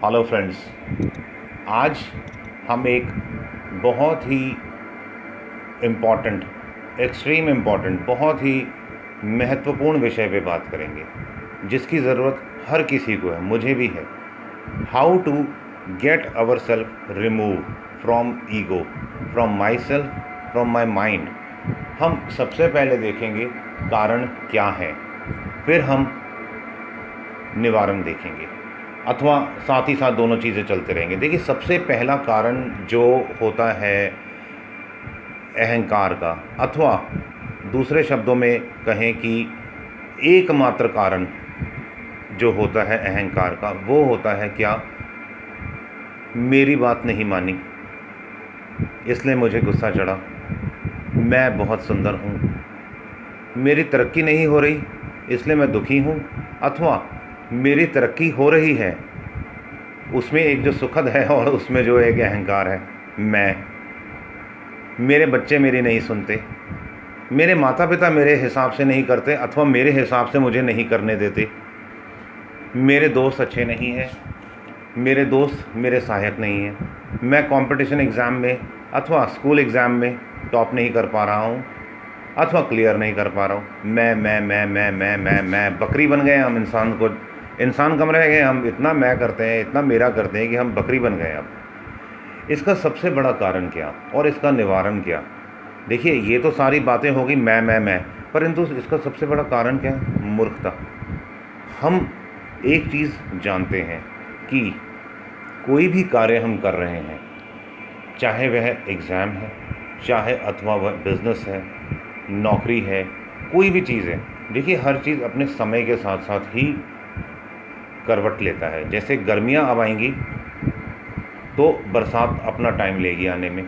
Hello friends, आज हम एक बहुत ही इम्पॉर्टेंट, एक्सट्रीम इम्पॉर्टेंट, बहुत ही महत्वपूर्ण विषय पे बात करेंगे जिसकी ज़रूरत हर किसी को है, मुझे भी है। How to get our self remove from ego, from my self, from my mind. हम सबसे पहले देखेंगे कारण क्या है, फिर हम निवारण देखेंगे, अथवा साथ ही साथ दोनों चीज़ें चलते रहेंगे। देखिए, सबसे पहला कारण जो होता है अहंकार का, अथवा दूसरे शब्दों में कहें कि एकमात्र कारण जो होता है अहंकार का, वो होता है क्या? मेरी बात नहीं मानी, इसलिए मुझे गुस्सा चढ़ा। मैं बहुत सुंदर हूँ, मेरी तरक्की नहीं हो रही, इसलिए मैं दुखी हूँ। अथवा मेरी तरक्की हो रही है, उसमें एक जो सुखद है और उसमें जो एक अहंकार है, मेरे बच्चे मेरी नहीं सुनते, मेरे माता पिता मेरे हिसाब से नहीं करते, अथवा मेरे हिसाब से मुझे नहीं करने देते, मेरे दोस्त अच्छे नहीं हैं, मेरे दोस्त मेरे सहायक नहीं हैं, मैं कंपटीशन एग्ज़ाम में अथवा स्कूल एग्ज़ाम में टॉप नहीं कर पा रहा हूँ, अथवा क्लियर नहीं कर पा रहा हूँ। मैं बकरी बन गए हम। इंसान कम रह गए हम। इतना मैं करते हैं, इतना मेरा करते हैं कि हम बकरी बन गए अब। इसका सबसे बड़ा कारण क्या और इसका निवारण क्या? देखिए, ये तो सारी बातें होगी मैं, परंतु इसका सबसे बड़ा कारण क्या है? मूर्खता। हम एक चीज़ जानते हैं कि कोई भी कार्य हम कर रहे हैं, चाहे वह एग्ज़ाम है, चाहे अथवा वह बिज़नेस है, नौकरी है, कोई भी चीज़ है। देखिए, हर चीज़ अपने समय के साथ साथ ही करवट लेता है। जैसे गर्मियाँ अब आएंगी तो बरसात अपना टाइम लेगी आने में,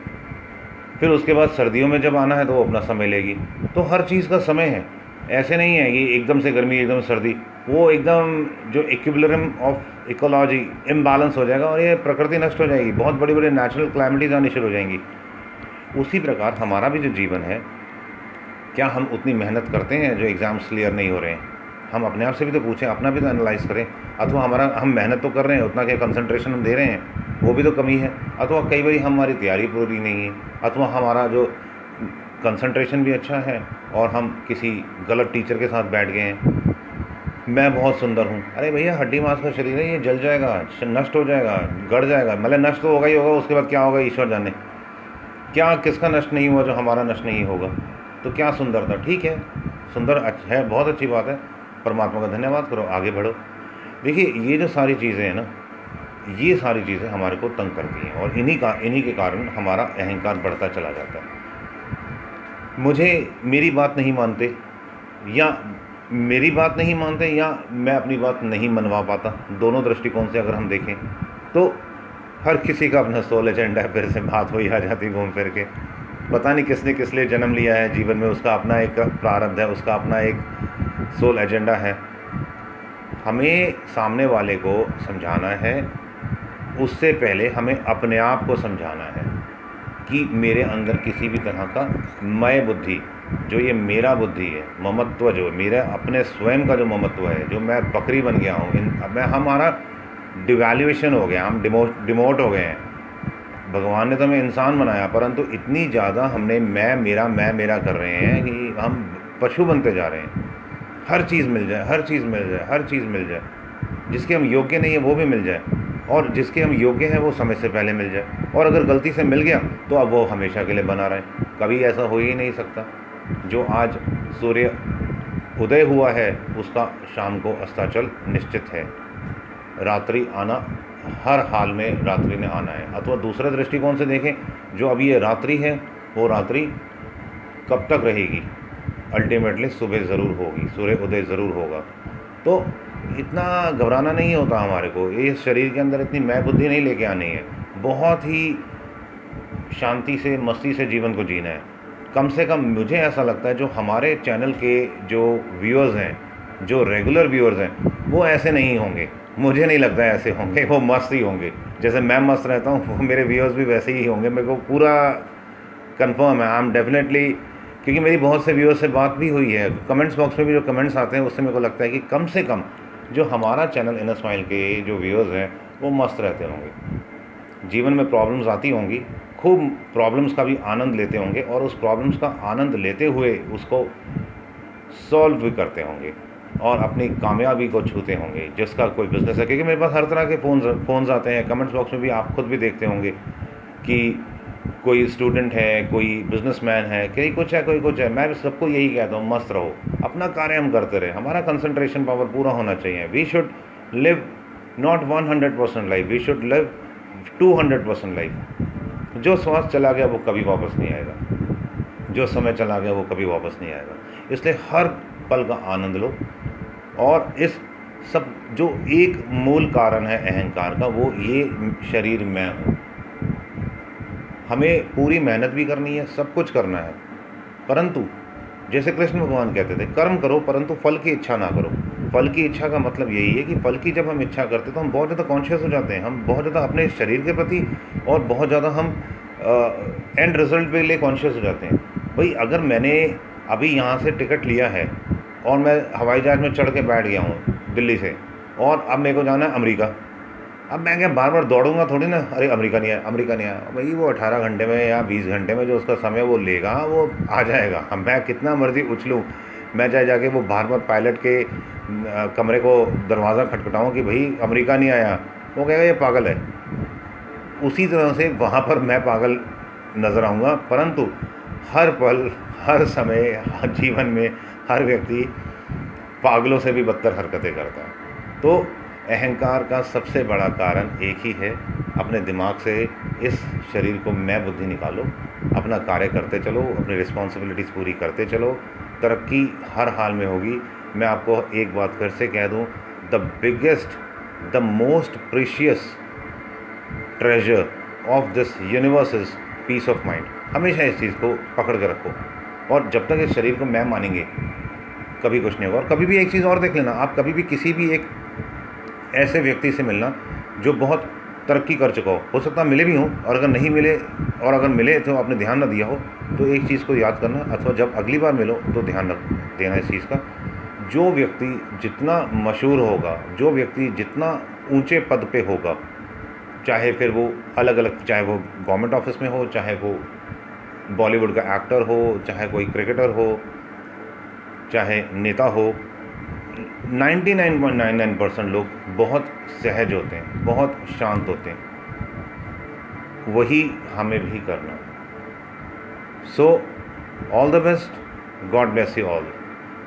फिर उसके बाद सर्दियों में जब आना है तो वो अपना समय लेगी। तो हर चीज़ का समय है। ऐसे नहीं है कि एकदम से गर्मी एकदम सर्दी, वो एकदम जो इक्विलिब्रियम ऑफ इकोलॉजी इम्बैलेंस हो जाएगा और ये प्रकृति नष्ट हो जाएगी, बहुत बड़ी बड़ी नेचुरल क्लैमिटीज़ आनी शुरू हो जाएंगी। उसी प्रकार हमारा भी जो जीवन है, क्या हम उतनी मेहनत करते हैं जो एग्ज़ाम्स क्लियर नहीं हो रहे हैं? हम अपने आप से भी तो पूछें, अपना भी तो एनालाइज़ करें। अथवा हम मेहनत तो कर रहे हैं, उतना क्या कंसंट्रेशन हम दे रहे हैं, वो भी तो कमी है। अथवा कई बार हमारी तैयारी पूरी नहीं है, अथवा हमारा जो कंसंट्रेशन भी अच्छा है और हम किसी गलत टीचर के साथ बैठ गए हैं। मैं बहुत सुंदर हूँ। अरे भैया, हड्डी मांस का शरीर है, ये जल जाएगा, नष्ट हो जाएगा, गड़ जाएगा। मतलब नष्ट तो होगा ही होगा, उसके बाद क्या होगा ईश्वर जाने। क्या किसका नष्ट नहीं हुआ जो हमारा नष्ट नहीं होगा? तो क्या सुंदरता, ठीक है, सुंदर है, बहुत अच्छी बात है, परमात्मा का धन्यवाद करो, आगे बढ़ो। देखिए, ये जो सारी चीज़ें हैं ना, ये सारी चीज़ें हमारे को तंग करती हैं और इन्हीं के कारण हमारा अहंकार बढ़ता चला जाता है। मुझे मेरी बात नहीं मानते, या मेरी बात नहीं मानते, या मैं अपनी बात नहीं मनवा पाता। दोनों दृष्टिकोण से अगर हम देखें तो हर किसी का अपना सोल एजेंडा है। फिर से बात वही आ जाती घूम फिर के। पता नहीं किसने किस लिए जन्म लिया है जीवन में, उसका अपना एक प्रारब्ध है, उसका अपना एक सोल एजेंडा है। हमें सामने वाले को समझाना है, उससे पहले हमें अपने आप को समझाना है कि मेरे अंदर किसी भी तरह का मैं बुद्धि, जो ये मेरा बुद्धि है, ममत्व, जो मेरा अपने स्वयं का जो ममत्व है, जो मैं बकरी बन गया हूँ, मैं हमारा डिवैल्यूएशन हो गया, हम डिमोट हो गए हैं। भगवान ने तो हमें इंसान बनाया, परंतु इतनी ज़्यादा हमने मैं मेरा कर रहे हैं कि हम पशु बनते जा रहे हैं। हर चीज़ मिल जाए, हर चीज़ मिल जाए, हर चीज़ मिल जाए, जिसके हम योग्य नहीं है वो भी मिल जाए, और जिसके हम योग्य हैं वो समय से पहले मिल जाए, और अगर गलती से मिल गया तो अब वो हमेशा के लिए बना रहे। कभी ऐसा हो ही नहीं सकता। जो आज सूर्य उदय हुआ है उसका शाम को अस्ताचल निश्चित है। रात्रि आना, हर हाल में रात्रि ने आना है। अथवा दूसरे दृष्टिकोण से देखें, जो अभी ये रात्रि है वो रात्रि कब तक रहेगी? अल्टीमेटली सुबह ज़रूर होगी, सूर्य उदय ज़रूर होगा। तो इतना घबराना नहीं होता हमारे को, ये शरीर के अंदर इतनी मैं बुद्धि नहीं लेके आनी है। बहुत ही शांति से, मस्ती से जीवन को जीना है। कम से कम मुझे ऐसा लगता है जो हमारे चैनल के जो व्यूअर्स हैं, जो रेगुलर व्यूअर्स हैं, वो ऐसे नहीं होंगे। मुझे नहीं लगता है ऐसे होंगे, वो मस्त ही होंगे। जैसे मैं मस्त रहता हूँ, वो मेरे व्यूअर्स भी वैसे ही होंगे। मेरे को पूरा कंफर्म है, आई एम डेफिनेटली, क्योंकि मेरी बहुत से व्यूअर्स से बात भी हुई है। कमेंट्स बॉक्स में भी जो कमेंट्स आते हैं उससे मेरे को लगता है कि कम से कम जो हमारा चैनल इनर स्माइल के जो व्यूअर्स हैं वो मस्त रहते होंगे। जीवन में प्रॉब्लम्स आती होंगी, खूब प्रॉब्लम्स का भी आनंद लेते होंगे और उस प्रॉब्लम्स का आनंद लेते हुए उसको सॉल्व भी करते होंगे और अपनी कामयाबी को छूते होंगे। जिसका कोई बिज़नेस है, क्योंकि मेरे पास हर तरह के फ़ोन्स आते हैं, कमेंट्स बॉक्स में भी आप खुद भी देखते होंगे कि कोई स्टूडेंट है, कोई बिजनेसमैन है, कोई कुछ है, कोई कुछ है। मैं सबको यही कहता हूँ, मस्त रहो, अपना कार्य हम करते रहे, हमारा कंसंट्रेशन पावर पूरा होना चाहिए। We should live not 100% life, we should live 200% life. जो श्वास चला गया वो कभी वापस नहीं आएगा, जो समय चला गया वो कभी वापस नहीं आएगा। इसलिए हर पल का आनंद लो। और इस सब जो एक मूल कारण है अहंकार का, वो ये शरीर मैं हूँ। हमें पूरी मेहनत भी करनी है, सब कुछ करना है, परंतु जैसे कृष्ण भगवान कहते थे, कर्म करो परंतु फल की इच्छा ना करो। फल की इच्छा का मतलब यही है कि फल की जब हम इच्छा करते तो हम बहुत ज़्यादा कॉन्शियस हो जाते हैं, हम बहुत ज़्यादा अपने शरीर के प्रति और बहुत ज़्यादा हम एंड रिजल्ट के लिए कॉन्शियस हो जाते हैं। भाई अगर मैंने अभी यहाँ से टिकट लिया है और मैं हवाई जहाज़ में चढ़ के बैठ गया हूँ दिल्ली से, और अब मेरे को जाना है अमेरिका, अब मैं क्या बार बार दौड़ूंगा थोड़ी ना, अरे अमेरिका नहीं आया, अमेरिका नहीं आया। भाई वो 18 घंटे में या 20 घंटे में जो उसका समय वो लेगा वो आ जाएगा। हम मैं कितना मर्जी उछलूँ, मैं चाहे जाके वो बार बार पायलट के कमरे को दरवाज़ा खटखटाऊँ कि भाई अमेरिका नहीं आया, वो कहेगा ये पागल है। उसी तरह से वहाँ पर मैं पागल नज़र आऊँगा। परंतु हर पल, हर समय, हर जीवन में हर व्यक्ति पागलों से भी बदतर हरकतें करता है। तो अहंकार का सबसे बड़ा कारण एक ही है, अपने दिमाग से इस शरीर को मैं बुद्धि निकालो, अपना कार्य करते चलो, अपनी रिस्पॉन्सिबिलिटीज़ पूरी करते चलो, तरक्की हर हाल में होगी। मैं आपको एक बात फिर से कह दूं, the biggest, the most precious treasure of this universe is piece of mind. हमेशा इस चीज़ को पकड़ कर रखो, और जब तक इस शरीर को मैं मानेंगे कभी कुछ नहीं होगा। और कभी भी एक चीज़ और देख लेना, आप कभी भी किसी भी एक ऐसे व्यक्ति से मिलना जो बहुत तरक्की कर चुका हो सकता है मिले भी हों, और अगर नहीं मिले, और अगर मिले तो आपने ध्यान न दिया हो, तो एक चीज़ को याद करना, अथवा जब अगली बार मिलो तो ध्यान रख देना इस चीज़ का, जो व्यक्ति जितना मशहूर होगा, जो व्यक्ति जितना ऊंचे पद पे होगा, चाहे फिर वो अलग अलग, चाहे वो गवर्नमेंट ऑफिस में हो, चाहे वो बॉलीवुड का एक्टर हो, चाहे कोई क्रिकेटर हो, चाहे नेता हो, 99.99% लोग बहुत सहज होते हैं, बहुत शांत होते हैं। वही हमें भी करना। So all the best, God bless you all.